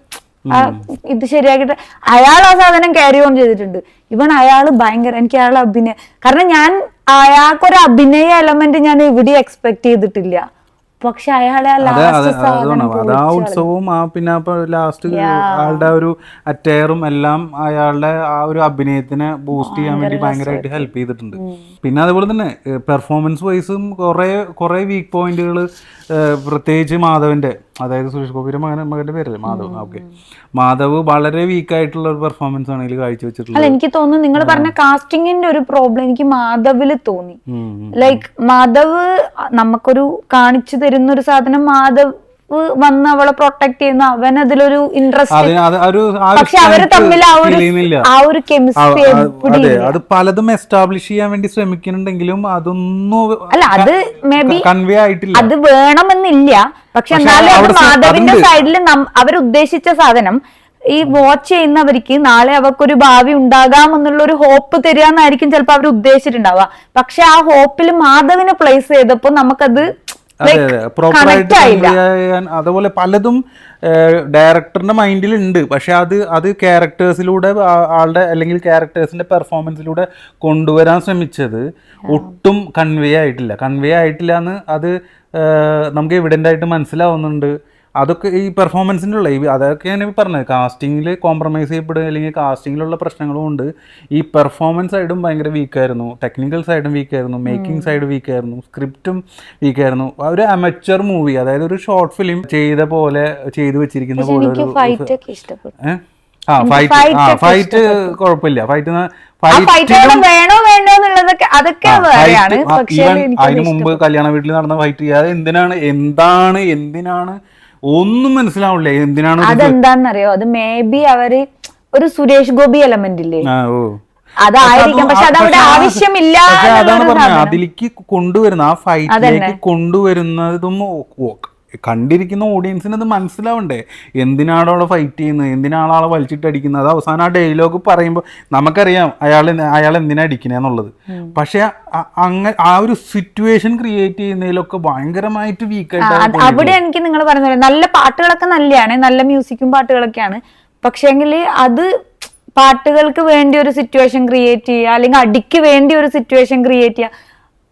ഇത് ശരിയാക്കിയിട്ട് അയാൾ ആ സാധനം ക്യാരി ഓൺ ചെയ്തിട്ടുണ്ട്. ഇവൻ അയാള് ഭയങ്കര എനിക്ക് അയാളെ അഭിനയം, കാരണം ഞാൻ അയാൾക്കൊരു അഭിനയ എലമെന്റ് ഞാൻ ഇവിടെ എക്സ്പെക്ട് ചെയ്തിട്ടില്ല. പക്ഷെ അയാളെ ഉത്സവവും പിന്നെ ലാസ്റ്റ് ആളുടെ ഒരു അറ്റയറും എല്ലാം അയാളുടെ ആ ഒരു അഭിനയത്തിനെ ബൂസ്റ്റ് ചെയ്യാൻ വേണ്ടി ഭയങ്കരമായിട്ട് ഹെൽപ്പ് ചെയ്തിട്ടുണ്ട്. പിന്നെ അതുപോലെ തന്നെ പെർഫോമൻസ് വൈസും കുറെ വീക്ക് പോയിന്റുകൾ, പ്രത്യേകിച്ച് മാധവന്റെ, അതായത് സുരേഷ് ഗോപിയുടെ മകന്റെ പേരല്ലേ മാധവ്. ഓക്കെ, മാധവ് വളരെ വീക്കായിട്ടുള്ള ഒരു പെർഫോമൻസ് ആണ് ഇതിൽ കാഴ്ചവെച്ചിട്ടുള്ളത്. എനിക്ക് തോന്നുന്നു നിങ്ങൾ പറഞ്ഞ കാസ്റ്റിംഗിന്റെ ഒരു പ്രോബ്ലം എനിക്ക് മാധവില് തോന്നി. ലൈക്ക് മാധവ് നമുക്കൊരു കാണിച്ചു തരുന്ന ഒരു സാധനം, മാധവ് വന്ന് അവളെ പ്രൊട്ടക്ട് ചെയ്യുന്ന അവൻ അതിലൊരു ഇൻട്രസ്റ്റ്. പക്ഷെ അവര് തമ്മിൽ ആ ഒരു കെമിസ്ട്രി അത് പലതും എസ്റ്റാബ്ലിഷ് ചെയ്യാൻ വേണ്ടി ശ്രമിക്കുന്നുണ്ടെങ്കിലും അതൊന്നും അല്ല, അത് മേ ബി കൺവേ ആയിട്ടില്ല. അത് വേണമെന്നില്ല. പക്ഷെ എന്നാലും അത് മാധവിന്റെ സൈഡിൽ അവരുദ്ദേശിച്ച സാധനം ഈ വാച്ച് ചെയ്യുന്നവർക്ക് നാളെ അവർക്കൊരു ഭാവി ഉണ്ടാകാം എന്നുള്ള ഒരു ഹോപ്പ് തരികയെന്നായിരിക്കും ചിലപ്പോൾ അവർ ഉദ്ദേശിച്ചിട്ടുണ്ടാവുക. പക്ഷെ ആ ഹോപ്പിൽ മാധവിനെ പ്ലേസ് ചെയ്തപ്പോ നമുക്കത് അതുപോലെ പലതും ഡയറക്ടറിന്റെ മൈൻഡിൽ ഉണ്ട്. പക്ഷെ അത് ക്യാരക്ടേഴ്സിലൂടെ ആളുടെ അല്ലെങ്കിൽ ക്യാരക്ടേഴ്സിന്റെ പെർഫോമൻസിലൂടെ കൊണ്ടുവരാൻ ശ്രമിച്ചത് ഒട്ടും കൺവേ ആയിട്ടില്ല എന്ന് അത് നമുക്ക് എവിഡന്റ് ആയിട്ട് മനസ്സിലാവുന്നുണ്ട്. അതൊക്കെ ഈ പെർഫോമൻസിൻ്റെ ഉള്ള അതൊക്കെയാണ് ഈ പറഞ്ഞത്. കാസ്റ്റിങ്ങിൽ കോംപ്രമൈസ് ചെയ്യപ്പെടുക അല്ലെങ്കിൽ കാസ്റ്റിങ്ങിലുള്ള പ്രശ്നങ്ങളും ഉണ്ട്. ഈ പെർഫോമൻസ് സൈഡും ഭയങ്കര വീക്കായിരുന്നു, ടെക്നിക്കൽ സൈഡും വീക്കായിരുന്നു, മേക്കിംഗ് സൈഡ് വീക്കായിരുന്നു, സ്ക്രിപ്റ്റും വീക്കായിരുന്നു. ഒരു അമച്വർ മൂവി, അതായത് ഒരു ഷോർട്ട് ഫിലിം ചെയ്ത പോലെ ചെയ്തു വെച്ചിരിക്കുന്ന പോലെ ഒരു ഫൈറ്റ് കുഴപ്പമില്ല. അതിന് മുമ്പ് കല്യാണ വീട്ടിൽ നടന്ന ഫൈറ്റ് ചെയ്യാതെ എന്തിനാണ് ഒന്നും മനസ്സിലാവില്ലേ എന്തിനാണ്. അതെന്താന്നറിയോ, അത് മേ ബി അവര് ഒരു സുരേഷ് ഗോപി എലമെന്റ് ഇല്ലേ, അതായിരിക്കും, പക്ഷെ അതവിടെ ആവശ്യമില്ല. അതാണ് പറഞ്ഞത്, അതിലേക്ക് കൊണ്ടുവരുന്ന ആ ഫൈറ്റിലേക്ക് കൊണ്ടുവരുന്നതും കണ്ടിരിക്കുന്ന ഓഡിയൻസിന് അത് മനസ്സിലാവണ്ടേ, എന്തിനാണ് അവിടെ ഫൈറ്റ് ചെയ്യുന്നത്, എന്തിനാണ് ആളെ വലിച്ചിട്ടടിക്കുന്നത്. അത് അവസാനം ആ ഡയലോഗ് പറയുമ്പോൾ നമുക്കറിയാം അയാൾ എന്തിനാ അടിക്കണെന്നുള്ളത്. പക്ഷെ അങ്ങനെ ആ ഒരു സിറ്റുവേഷൻ ക്രിയേറ്റ് ചെയ്യുന്നതിലൊക്കെ ഭയങ്കരമായിട്ട് വീക്കായിട്ട്. അവിടെ എനിക്ക് നിങ്ങൾ പറഞ്ഞ നല്ല പാട്ടുകളൊക്കെ നല്ലതാണ്, നല്ല മ്യൂസിക്കും പാട്ടുകളൊക്കെയാണ്. പക്ഷെങ്കിൽ അത് പാട്ടുകൾക്ക് വേണ്ടി ഒരു സിറ്റുവേഷൻ ക്രിയേറ്റ് ചെയ്യുക, അല്ലെങ്കിൽ അടിക്ക് വേണ്ടി ഒരു സിറ്റുവേഷൻ ക്രിയേറ്റ് ചെയ്യുക.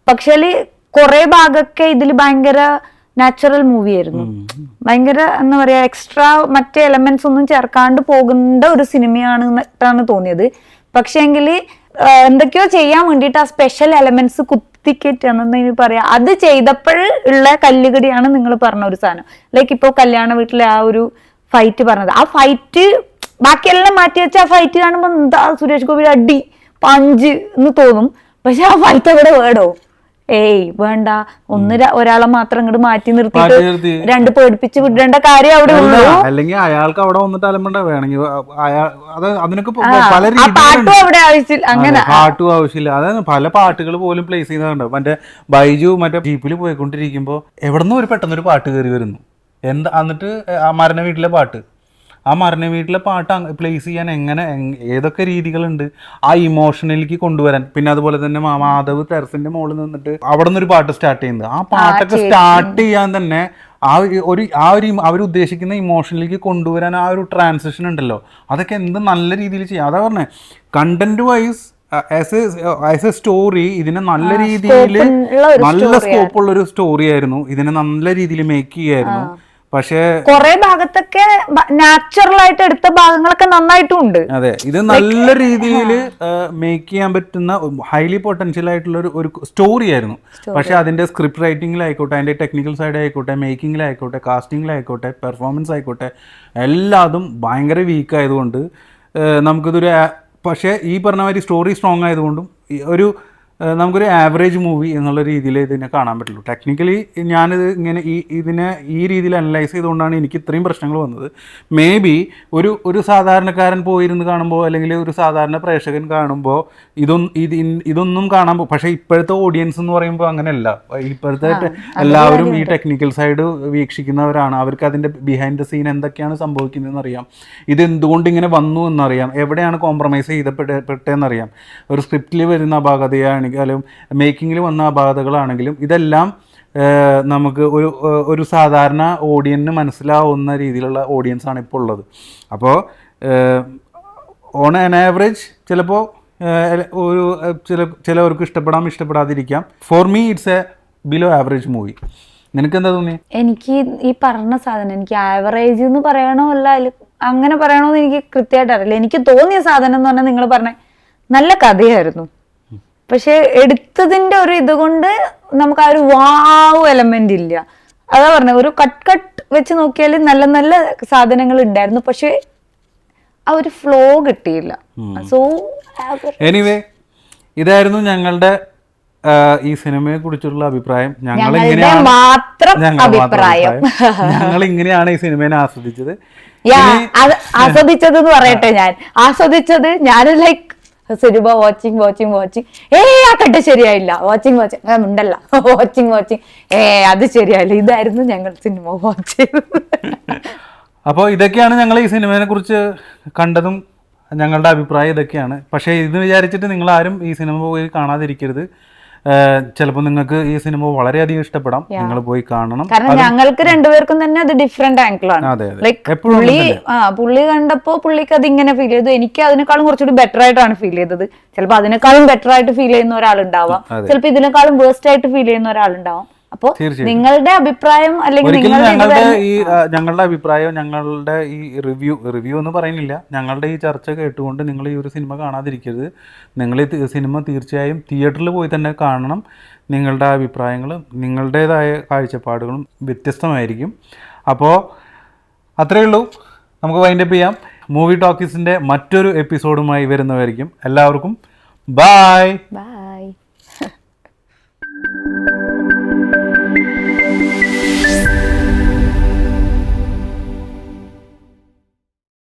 പക്ഷേ കുറെ ഭാഗമൊക്കെ ഇതിൽ ഭയങ്കര നാച്ചുറൽ മൂവി ആയിരുന്നു, ഭയങ്കര എന്താ പറയാ എക്സ്ട്രാ മറ്റേ എലമെന്റ്സ് ഒന്നും ചേർക്കാണ്ട് പോകുന്ന ഒരു സിനിമയാണ് തോന്നിയത്. പക്ഷേങ്കിൽ എന്തൊക്കെയോ ചെയ്യാൻ വേണ്ടിയിട്ട് ആ സ്പെഷ്യൽ എലമെന്റ്സ് കുത്തിക്കയറ്റാന്ന് പറയാ, അത് ചെയ്തപ്പോൾ ഉള്ള കല്ലുകടിയാണ് നിങ്ങൾ പറഞ്ഞ ഒരു സാധനം. ലൈക്ക് ഇപ്പോൾ കല്യാണ വീട്ടിലെ ആ ഒരു ഫൈറ്റ് പറഞ്ഞത്, ആ ഫൈറ്റ് ബാക്കിയെല്ലാം മാറ്റി വെച്ച ആ ഫൈറ്റ് കാണുമ്പോൾ എന്താ സുരേഷ് ഗോപി അടി പഞ്ച് എന്ന് തോന്നും. പക്ഷെ ആ ഫൈറ്റ് അവിടെ വേടോ, ഏയ് വേണ്ട, ഒരാളെ മാത്രം ഇങ്ങോട്ട് മാറ്റി നിർത്തിയിട്ട് രണ്ട് പേടിപ്പിച്ച് വിടേണ്ട കാര്യം അവിടെ ഉള്ളൂ. അല്ലെങ്കിൽ അയാൾക്ക് അവിടെ വന്നിട്ട് അലമ്പണ്ട വേണമെങ്കിൽ അതിനൊക്കെ പല പാട്ടും അവിടെ ആവശ്യമില്ല, അങ്ങനെ പാട്ടും ആവശ്യമില്ല. അതായത് പല പാട്ടുകൾ പോലും പ്ലേസ് ചെയ്യുന്നുണ്ട്. മറ്റേ ബൈജു മറ്റേ ജീപ്പിൽ പോയിക്കൊണ്ടിരിക്കുമ്പോ എവിടെന്നോ പെട്ടെന്നൊരു പാട്ട് കയറി വരുന്നു, എന്താ എന്നിട്ട് ആ മരണ വീട്ടിലെ പാട്ട്, ആ മരണ വീട്ടിലെ പാട്ട് പ്ലേസ് ചെയ്യാൻ എങ്ങനെ ഏതൊക്കെ രീതികളുണ്ട് ആ ഇമോഷനിലേക്ക് കൊണ്ടുവരാൻ. പിന്നെ അതുപോലെ തന്നെ മാധവ് ടെറസിന്റെ മുകളിൽ നിന്നിട്ട് അവിടെ നിന്നൊരു പാട്ട് സ്റ്റാർട്ട് ചെയ്യുന്നത്, ആ പാട്ടൊക്കെ സ്റ്റാർട്ട് ചെയ്യാൻ തന്നെ ആ ഒരു അവരുദ്ദേശിക്കുന്ന ഇമോഷനിലേക്ക് കൊണ്ടുവരാൻ ആ ഒരു ട്രാൻസിഷൻ ഉണ്ടല്ലോ, അതൊക്കെ എന്ത് നല്ല രീതിയിൽ ചെയ്യാം. അതാ പറഞ്ഞേ, content vice as A story ഇതിനെ നല്ല രീതിയിൽ നല്ല സ്കോപ്പുള്ള ഒരു സ്റ്റോറി ആയിരുന്നു, ഇതിനെ നല്ല രീതിയിൽ മേക്ക് ചെയ്യായിരുന്നു. പക്ഷേ കുറെ ഭാഗത്തൊക്കെ നാച്ചുറൽ ആയിട്ട് എടുത്ത ഭാഗങ്ങളൊക്കെ നന്നായിട്ടും ഉണ്ട്. അതെ, ഇത് നല്ല രീതിയിൽ മേക്ക് ചെയ്യാൻ പറ്റുന്ന ഹൈലി പൊട്ടൻഷ്യൽ ആയിട്ടുള്ള ഒരു സ്റ്റോറി ആയിരുന്നു. പക്ഷെ അതിന്റെ സ്ക്രിപ്റ്റ് റൈറ്റിംഗിലായിക്കോട്ടെ, അതിന്റെ ടെക്നിക്കൽ സൈഡ് ആയിക്കോട്ടെ, മേക്കിങ്ങിലായിക്കോട്ടെ, കാസ്റ്റിംഗിലായിക്കോട്ടെ, പെർഫോമൻസ് ആയിക്കോട്ടെ, എല്ലാതും ഭയങ്കര വീക്ക് ആയതുകൊണ്ട് നമുക്കിതൊരു, പക്ഷേ ഈ പറഞ്ഞ മാതിരി സ്റ്റോറി സ്ട്രോങ് ആയതുകൊണ്ടും നമുക്കൊരു ആവറേജ് മൂവി എന്നുള്ള രീതിയിൽ ഇതിനെ കാണാൻ പറ്റുള്ളൂ. ടെക്നിക്കലി ഞാനിത് ഇങ്ങനെ ഇതിനെ ഈ രീതിയിൽ അനലൈസ് ചെയ്തുകൊണ്ടാണ് എനിക്ക് ഇത്രയും പ്രശ്നങ്ങൾ വന്നത്. മേ ബി ഒരു സാധാരണക്കാരൻ പോയിരുന്ന് കാണുമ്പോൾ, അല്ലെങ്കിൽ ഒരു സാധാരണ പ്രേക്ഷകൻ കാണുമ്പോൾ ഇതൊന്നും കാണാൻ പക്ഷേ ഇപ്പോഴത്തെ ഓഡിയൻസ് എന്ന് പറയുമ്പോൾ അങ്ങനെയല്ല. ഇപ്പോഴത്തെ എല്ലാവരും ഈ ടെക്നിക്കൽ സൈഡ് വീക്ഷിക്കുന്നവരാണ്, അവർക്ക് അതിൻ്റെ ബിഹൈൻഡ് ദ സീൻ എന്തൊക്കെയാണ് സംഭവിക്കുന്നതെന്ന് അറിയാം, ഇത് എന്തുകൊണ്ട് ഇങ്ങനെ വന്നു എന്നറിയാം, എവിടെയാണ് കോംപ്രമൈസ് ചെയ്തപ്പെട്ടതെന്നറിയാം, ഒരു സ്ക്രിപ്റ്റിൽ വരുന്ന അപാകതയാണ് മേക്കിങ്ങിൽ വന്ന അപാകതകളാണെങ്കിലും ഇതെല്ലാം നമുക്ക് ഒരു സാധാരണ ഓഡിയൻസിന് മനസ്സിലാവുന്ന രീതിയിലുള്ള ഓഡിയൻസ് ആണ് ഇപ്പോൾ ഉള്ളത്. അപ്പോൾ ഓൺ ആൻ ആവറേജ് ചിലപ്പോൾ ചിലവർക്ക് ഇഷ്ടപ്പെടാതിരിക്കാം. For me it's a below average movie. നിനക്ക് എന്താ തോന്നി? എനിക്ക് ഈ പറഞ്ഞ സാധനം എനിക്ക് ആവറേജ് എന്ന് പറയണോ അല്ല അങ്ങനെ പറയണോന്ന് എനിക്ക് കൃത്യമായിട്ട് അറിയില്ല. എനിക്ക് തോന്നിയ സാധനം എന്ന് പറഞ്ഞാൽ നിങ്ങൾ പറഞ്ഞ നല്ല കഥയായിരുന്നു, പക്ഷെ എടുത്തതിന്റെ ഒരു ഇതുകൊണ്ട് നമുക്ക് ആ ഒരു വാവ് എലമെന്റ് ഇല്ല. അതാ പറഞ്ഞ ഒരു കട്ട് വെച്ച് നോക്കിയാൽ നല്ല നല്ല സാധനങ്ങൾ ഉണ്ടായിരുന്നു, പക്ഷെ ആ ഒരു ഫ്ലോ കിട്ടിയില്ല. സോ എനിവേ ഇതായിരുന്നു ഞങ്ങളുടെ ഈ സിനിമയെ കുറിച്ചുള്ള അഭിപ്രായം. ഞങ്ങൾ ഇങ്ങനെയാണ് ഈ സിനിമയെ ആസ്വദിച്ചത്. ആസ്വദിച്ചത് പറയട്ടെ, ഞാൻ ലൈക്ക് സിനിമ വാച്ചിങ് ആ കട്ട് ശരിയായില്ല, വാച്ചിങ് ഉണ്ടല്ല വാച്ചിങ് അത് ശരിയായില്ല, ഇതായിരുന്നു ഞങ്ങൾ സിനിമ വാച്ച് ചെയ്തത്. അപ്പോൾ ഇതൊക്കെയാണ് ഞങ്ങൾ ഈ സിനിമയെ കുറിച്ച് കണ്ടതും ഞങ്ങളുടെ അഭിപ്രായം ഇതൊക്കെയാണ്. പക്ഷേ ഇത് വിചാരിച്ചിട്ട് നിങ്ങൾ ആരും ഈ സിനിമ പോയി കാണാതിരിക്കരുത്. ചിലപ്പോൾ നിങ്ങൾക്ക് ഈ സിനിമ വളരെയധികം ഇഷ്ടപ്പെടാം, നിങ്ങൾ പോയി കാണണം. കാരണം ഞങ്ങൾക്ക് രണ്ടുപേർക്കും തന്നെ അത് ഡിഫറെന്റ് ആംഗിളാണ്. ലൈക്ക് പുള്ളി കണ്ടപ്പോ പുള്ളിക്ക് അത് ഇങ്ങനെ ഫീൽ ചെയ്തു, എനിക്ക് അതിനേക്കാളും കുറച്ചുകൂടി ബെറ്റർ ആയിട്ടാണ് ഫീൽ ചെയ്തത്. ചിലപ്പോൾ അതിനേക്കാളും ബെറ്റർ ആയിട്ട് ഫീൽ ചെയ്യുന്ന ഒരാളുണ്ടാവാം, ചിലപ്പോൾ ഇതിനേക്കാളും വേസ്റ്റ് ആയിട്ട് ഫീൽ ചെയ്യുന്ന ഒരാളുണ്ടാവാം. അപ്പോൾ നിങ്ങളുടെ അഭിപ്രായം അല്ലെങ്കിൽ ഞങ്ങളുടെ അഭിപ്രായം, ഞങ്ങളുടെ ഈ റിവ്യൂ എന്ന് പറയുന്നില്ല, ഞങ്ങളുടെ ഈ ചർച്ച കേട്ടുകൊണ്ട് നിങ്ങൾ ഈ ഒരു സിനിമ കാണാതിരിക്കരുത്. നിങ്ങൾ ഈ സിനിമ തീർച്ചയായും തിയേറ്ററിൽ പോയി തന്നെ കാണണം. നിങ്ങളുടെ അഭിപ്രായങ്ങളും നിങ്ങളുടേതായ കാഴ്ചപ്പാടുകളും വ്യത്യസ്തമായിരിക്കും. അപ്പോൾ അത്രയേ ഉള്ളൂ, നമുക്ക് വൈൻഡപ്പ് ചെയ്യാം. മൂവി ടോക്കീസിൻ്റെ മറ്റൊരു എപ്പിസോഡുമായി വരുന്നവരായിരിക്കും. എല്ലാവർക്കും ബൈ.